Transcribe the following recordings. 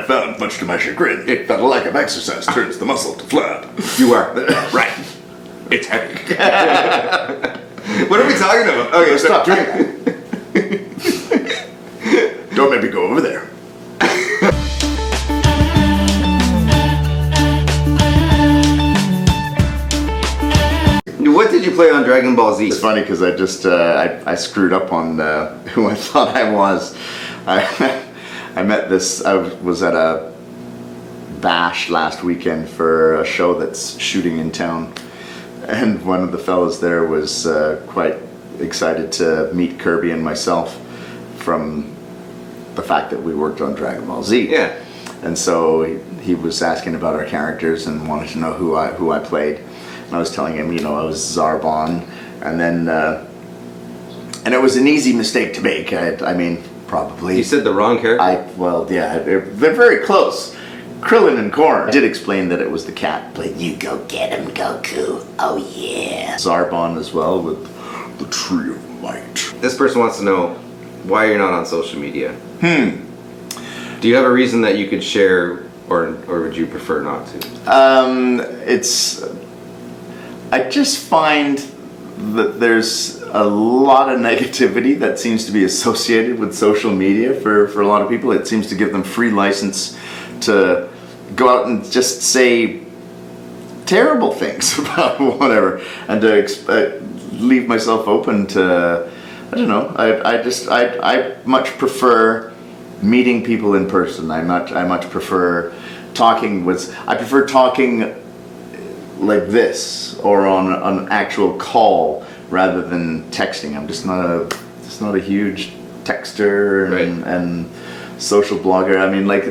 I found, much to my chagrin, that a lack of exercise turns the muscle to flab. You are. Right. It's heavy. What are we talking about? Okay, Stop doing that. Don't make me go over there. What did you play on Dragon Ball Z? It's funny because I just I screwed up on who I thought I was. I met this. I was at a bash last weekend for a show that's shooting in town, and one of the fellas there was quite excited to meet Kirby and myself from the fact that we worked on Dragon Ball Z. Yeah. And so he was asking about our characters and wanted to know who I played. And I was telling him, I was Zarbon, and then and it was an easy mistake to make. I mean, probably. You said the wrong character? Well, yeah, they're very close. Krillin and Korn. I did explain that it was the cat, but you go get him, Goku. Oh yeah. Zarbon as well with the Tree of Might. This person wants to know why you're not on social media. Do you have a reason that you could share, or would you prefer not to? I just find that there's a lot of negativity that seems to be associated with social media for a lot of people. It seems to give them free license to go out and just say terrible things about whatever, and to leave myself open to, I don't know, I much prefer meeting people in person. I much prefer talking like this or on an actual call rather than texting. I'm just not a huge texter and social blogger. I mean, like,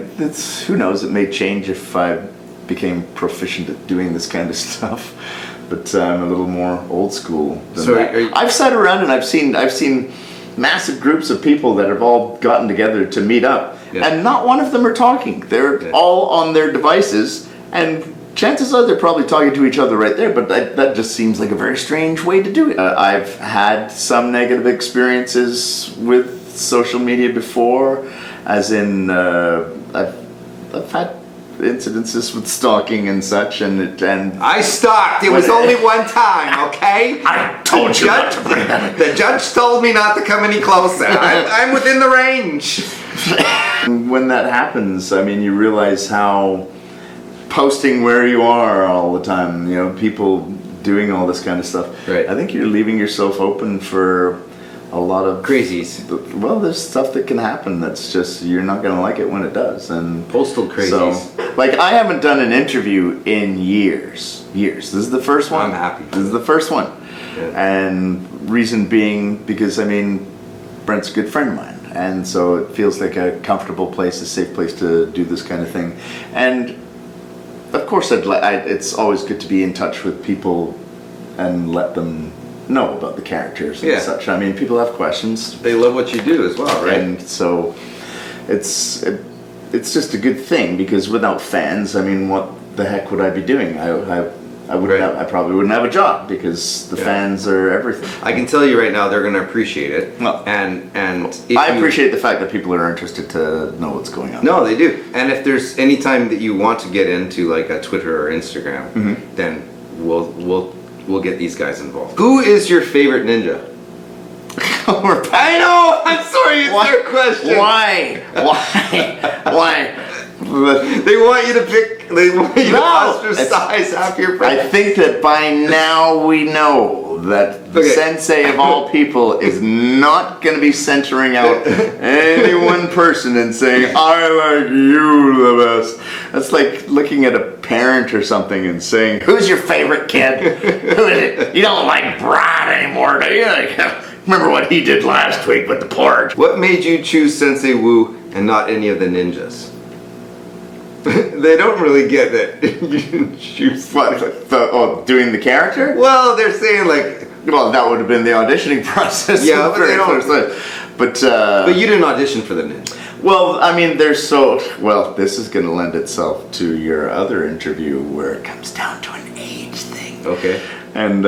who knows, it may change if I became proficient at doing this kind of stuff, but I'm a little more old school than that. I've sat around and I've seen massive groups of people that have all gotten together to meet up, and not one of them are talking. They're all on their devices, and chances are they're probably talking to each other right there, but that just seems like a very strange way to do it. I've had some negative experiences with social media before, as in I've had incidences with stalking and such, and I stalked. It was only one time, okay? I told you not to bring that. The judge told me not to come any closer. I'm within the range. When that happens, I mean, you realize how posting where you are all the time, people doing all this kind of stuff. Right. I think you're leaving yourself open for a lot of crazies. Well, there's stuff that can happen that's just, you're not going to like it when it does. And postal crazies. So, like, I haven't done an interview in years. This is the first one. I'm happy. This is the first one. Yeah. And reason being, because, I mean, Brent's a good friend of mine. And so it feels like a comfortable place, a safe place to do this kind of thing. And of course, it's always good to be in touch with people and let them know about the characters and such. I mean, people have questions. They love what you do as well, right? And so it's just a good thing, because without fans, I mean, what the heck would I be doing? I probably wouldn't have a job, because the fans are everything. I can tell you right now, they're going to appreciate it. Well, and I appreciate the fact that people are interested to know what's going on. No, they do. And if there's any time that you want to get into like a Twitter or Instagram, then we'll get these guys involved. Who is your favorite ninja? I know. I'm sorry. It's their question. Why? They want you to pick. They want you to ostracize half your friends. I think that by now we know that the sensei of all people is not going to be centering out any one person and saying, I like you the best. That's like looking at a parent or something and saying, who's your favorite kid? Who is it? You don't like Brad anymore, do you? Remember what he did last week with the porridge? What made you choose Sensei Wu and not any of the ninjas? They don't really get that you didn't choose what, doing the character? Well, they're saying like, well, that would have been the auditioning process. Yeah, but they don't. But you didn't audition for the ninja. Well, I mean, this is going to lend itself to your other interview where it comes down to an age thing. Okay. And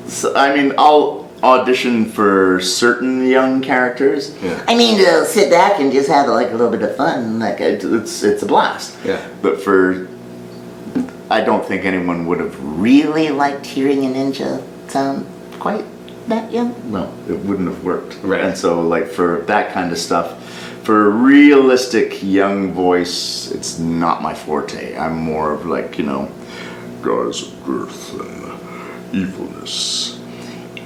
so, I mean, I'll audition for certain young characters. Yeah. I mean, to sit back and just have like a little bit of fun, like it's a blast. Yeah. But I don't think anyone would have really liked hearing a ninja sound quite that young. No, it wouldn't have worked. Right. And so, like, for that kind of stuff, for a realistic young voice, it's not my forte. I'm more of like, guys of girth and evilness.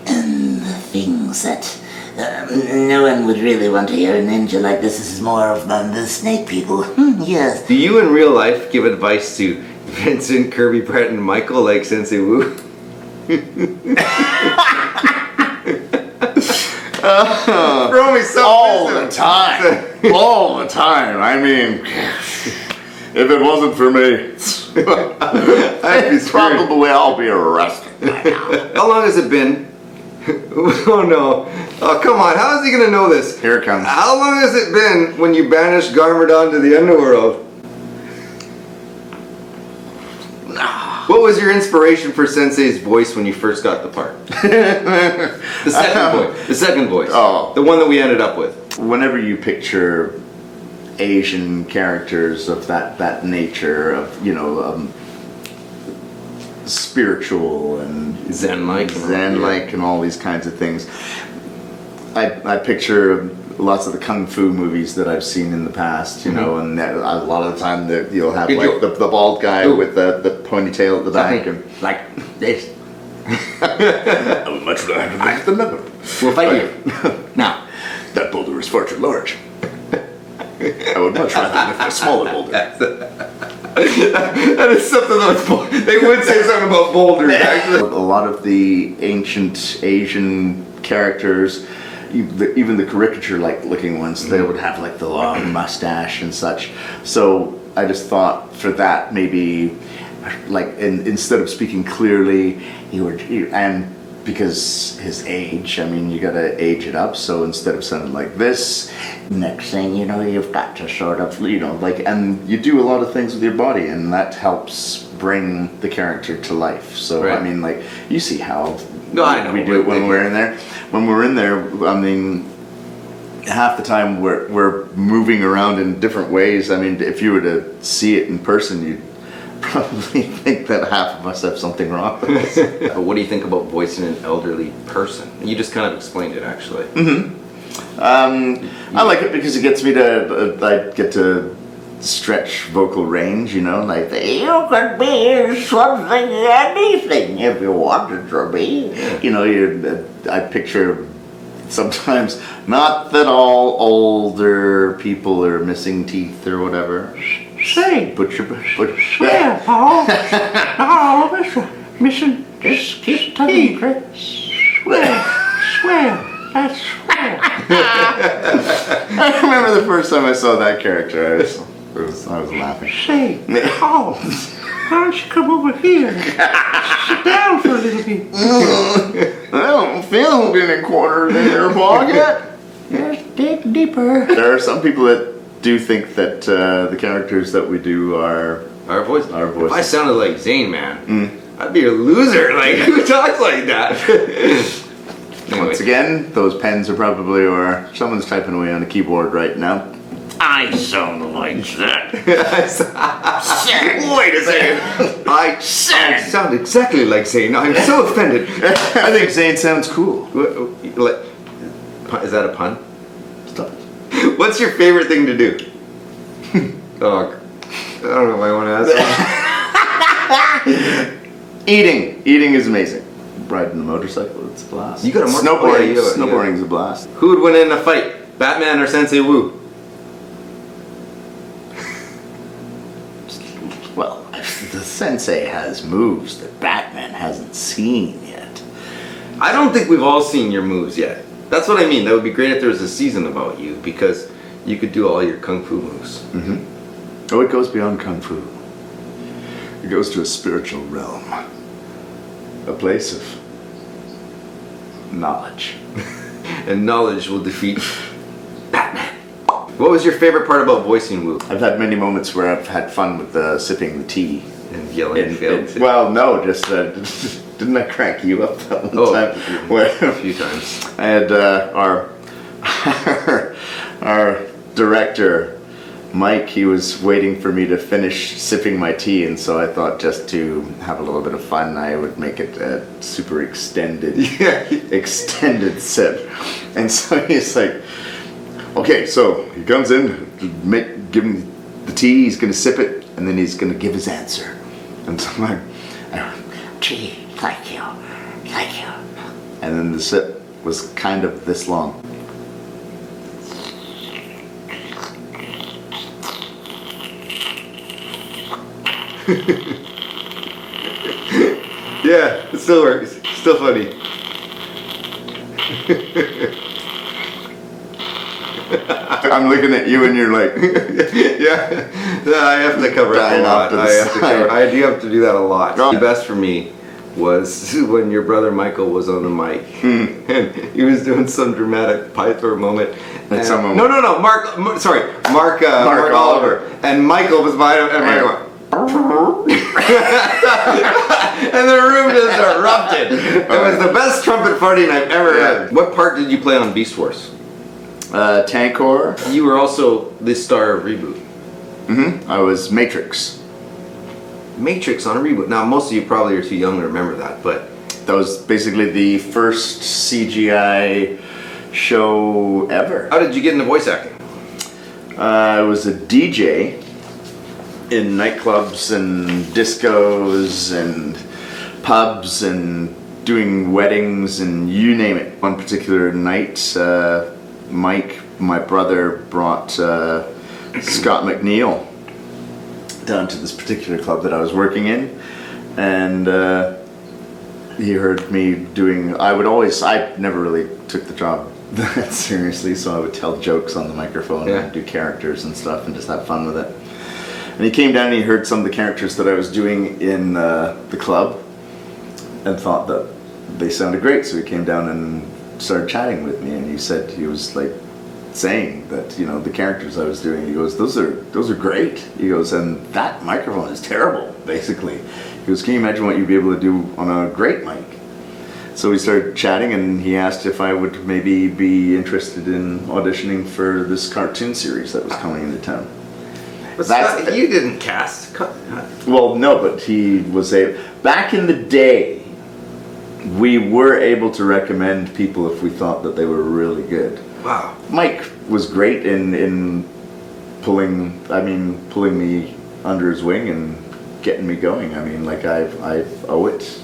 And the things that no one would really want to hear a ninja like this. This is more of the snake people. Yes. Do you in real life give advice to Vincent, Kirby, Brent, and Michael like Sensei Wu? Throw me some all the time. All the time. I mean, if it wasn't for me, I'd probably all be arrested by now. How long has it been? Oh no. Oh, come on. How is he going to know this? Here it comes. How long has it been when you banished Garmadon to the underworld? What was your inspiration for Sensei's voice when you first got the part? The second voice. Oh. The one that we ended up with. Whenever you picture Asian characters of that nature, of, spiritual and Zen-like and all these kinds of things, I picture lots of the kung fu movies that I've seen in the past, and a lot of the time that you'll have the bald guy with the ponytail at the back and like this. I would much rather like the leopard. We'll fight you. Now. That boulder is far too large. I would much rather lift a smaller boulder. That is something that's they would say something about boulders, actually. A lot of the ancient Asian characters, even the caricature-like looking ones, they would have like the long mustache and such. So I just thought for that, maybe like instead of speaking clearly, and because his age, I mean, you gotta age it up. So instead of sounding like this, next thing you know, you've got to sort of, and you do a lot of things with your body, and that helps bring the character to life. So right. I mean, like, you see how I know. we do it when we're in there. When we're in there, I mean, half the time we're moving around in different ways. I mean, if you were to see it in person, you'd probably think that half of us have something wrong with us. What do you think about voicing an elderly person? You just kind of explained it, actually. I like it because it gets me to, I get to stretch vocal range, like, you could be something, anything if you wanted to be. I picture sometimes, not that all older people are missing teeth or whatever. Say, But swear, Paul. Not all of us are missing just teeth. Swear, that's swear. I remember the first time I saw that character, I was laughing. Say, Paul, why don't you come over here? Sit down for a little bit. I don't feel any quarters in your pocket. Just dig deeper. There are some people that do think that the characters that we do are Our voice. voices. If I sounded like Zane, man, I'd be a loser. Like, who talks like that? Anyway. Once again, those pens are probably, or someone's typing away on a keyboard right now. I sound like that. Wait a second. I sound exactly like Zane. I'm so offended. I think Zane sounds cool. Is that a pun? Stop. What's your favorite thing to do? Oh, I don't know if I want to ask. Eating. Eating is amazing. Riding a motorcycle, it's a blast. You got a snowboarding. yeah, Snowboarding's a blast. Who would win in a fight, Batman or Sensei Wu? Well, the Sensei has moves that Batman hasn't seen yet. I don't think we've all seen your moves yet. That's what I mean. That would be great if there was a season about you, because you could do all your kung fu moves. Oh, it goes beyond kung fu. It goes to a spiritual realm. A place of knowledge. And knowledge will defeat Batman. What was your favorite part about voicing Wu? I've had many moments where I've had fun with sipping the tea And yelling failed too. Well, no, just didn't I crack you up that one time? A few times. I had our director Mike. He was waiting for me to finish sipping my tea, and so I thought just to have a little bit of fun, I would make it a super extended sip. And so he's like, "Okay, so he comes in, give him the tea. He's gonna sip it, and then he's gonna give his answer." And so I'm like, "Gee, thank you. And then the sip was kind of this long. Yeah, it still works. Still funny. I'm looking at you and you're like, yeah, I have to cover it a Dying lot. off to the I do have to do that a lot. Oh. The best for me was when your brother Michael was on the mic and he was doing some dramatic Pythor moment. And someone- no, Mark Oliver. And Michael was behind him, and Michael went, and the room just erupted. It was the best trumpet farting I've ever heard. What part did you play on Beast Wars? Tankor. You were also the star of Reboot. I was Matrix. Matrix on a reboot. Now, most of you probably are too young to remember that, but That was basically the first CGI show ever. how did you get into voice acting? I was a DJ in nightclubs and discos and pubs and doing weddings and you name it. One particular night, Mike, my brother, brought Scott McNeil down to this particular club that I was working in, and he heard me doing. I never really took the job that seriously, so I would tell jokes on the microphone and do characters and stuff and just have fun with it. And he came down and he heard some of the characters that I was doing in the club and thought that they sounded great, so he came down and started chatting with me, and he said he was like saying that, you know, the characters I was doing, he goes, those are great. He goes, and that microphone is terrible, basically. He goes, can you imagine what you'd be able to do on a great mic? So we started chatting, and he asked if I would maybe be interested in auditioning for this cartoon series that was coming into town. But you didn't cast. Well, no, but he was back in the day, we were able to recommend people if we thought that they were really good. Wow. Mike was great in pulling me under his wing and getting me going. I mean, like I owe it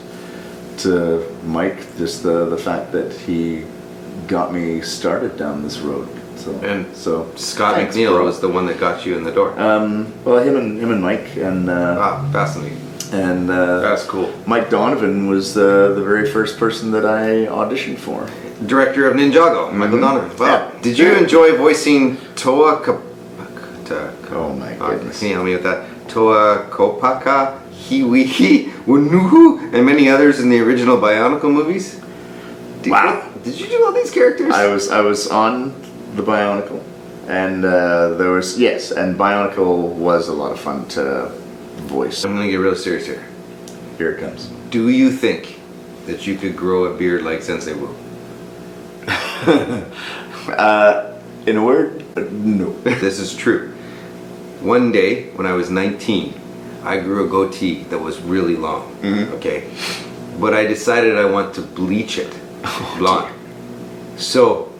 to Mike, just the fact that he got me started down this road. So Scott thanks, McNeil bro. was the one that got you in the door. Well, him and Mike and Wow, fascinating. and That's cool. Mike Donovan was the very first person that I auditioned for. Director of Ninjago, Michael Donovan. Wow. Yeah. Did you enjoy voicing Toa Oh my goodness. Can you help me with that? Toa Kopaka, Hiwihi, Wunuhu, and many others in the original Bionicle movies? Wow. Did you do all these characters? I was on the Bionicle, and and Bionicle was a lot of fun to voice. I'm gonna get real serious here. Here it comes. Do you think that you could grow a beard like Sensei Wu? In a word, no. This is true. One day, when I was 19, I grew a goatee that was really long, okay? But I decided I want to bleach it blonde. So,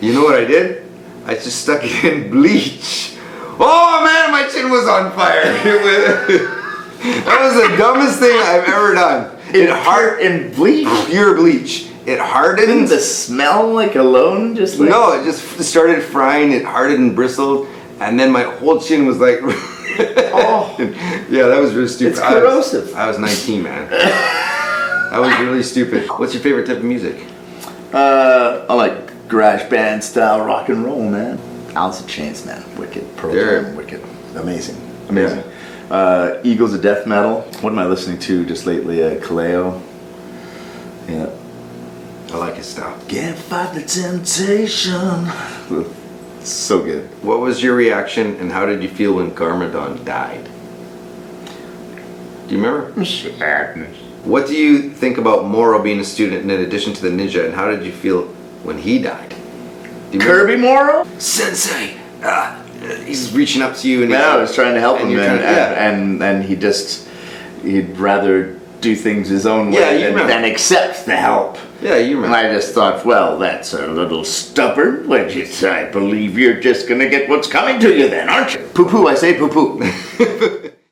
you know what I did? I just stuck it in bleach. Oh man, my chin was on fire. That was the dumbest thing I've ever done. In bleach? Pure bleach. It hardened. Didn't the smell like alone just like... No, it just started frying. It hardened and bristled, and then my whole chin was like. Oh. Yeah, that was really stupid. It's corrosive. I was 19, man. That was really stupid. What's your favorite type of music? I like garage band style rock and roll, man. Alice in Chains, man. Wicked. Pearl Jam, wicked. Amazing. Eagles of Death Metal. What am I listening to just lately? Kaleo. Yeah. I like his style. Can't fight the temptation. So good. What was your reaction, and how did you feel when Garmadon died? Do you remember? Sadness. What do you think about Moro being a student in addition to the ninja, and how did you feel when he died? Do you remember? Kirby Moro? Sensei! He's reaching up to you and Yeah, I was trying to help him, you're and, trying- and he'd rather do things his own way Yeah, you than, remember. than accept the help. Yeah, you And remember. I just thought, well, that's a little stubborn. Well, I believe you're just gonna get what's coming to you then, aren't you? Poo-poo, I say poo-poo.